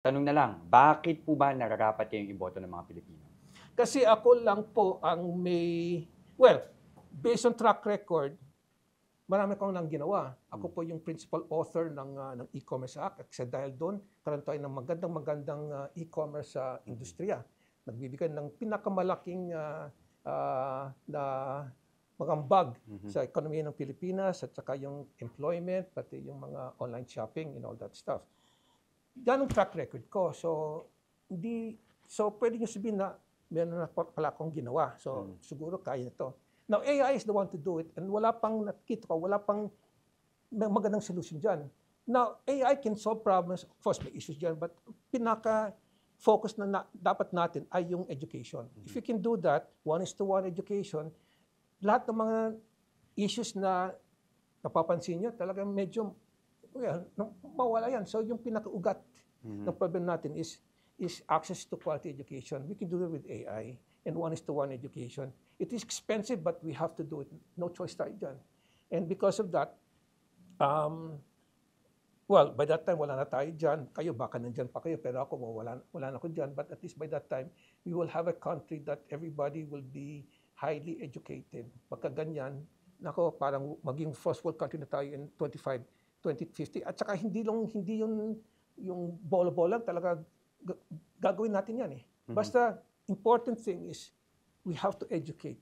Tanong na lang, bakit po ba nararapat kayong iboto ng mga Pilipino? Kasi ako lang po ang may, well, based on track record, marami akong nang ginawa. Ako po yung principal author ng E-commerce Act. Kasi dahil doon, karoon tayo ng magandang e-commerce sa industriya. Nagbibigay ng pinakamalaking na magambag sa ekonomiya ng Pilipinas at saka yung employment, pati yung mga online shopping and all that stuff. Yan ang track record ko. So pwede nyo sabihin na meron na pala akong ginawa. So siguro kaya ito. Now, AI is the one to do it and wala pang nakikita ko, wala pang magandang solution dyan. Now, AI can solve problems. Of course, may issues dyan, but pinaka-focus na dapat natin ay yung education. If you can do that, one-is-to-one education, lahat ng mga issues na napapansin nyo, talagang medyo mawala yan. So yung pinaka-ugat ng problem natin is access to quality education. We can do it with AI and one-is-to-one education. It is expensive, but we have to do it. No choice tayo dyan. And because of that, well, by that time, wala na tayo dyan. Kayo, baka nandyan pa kayo, pero ako, wala na ako dyan. But at least by that time, we will have a country that everybody will be highly educated. Pagka ganyan, nako, parang maging first world country na tayo in 2050. At saka hindi yung bolo-bolo lang, talaga gagawin natin yan eh. Basta, important thing is, we have to educate.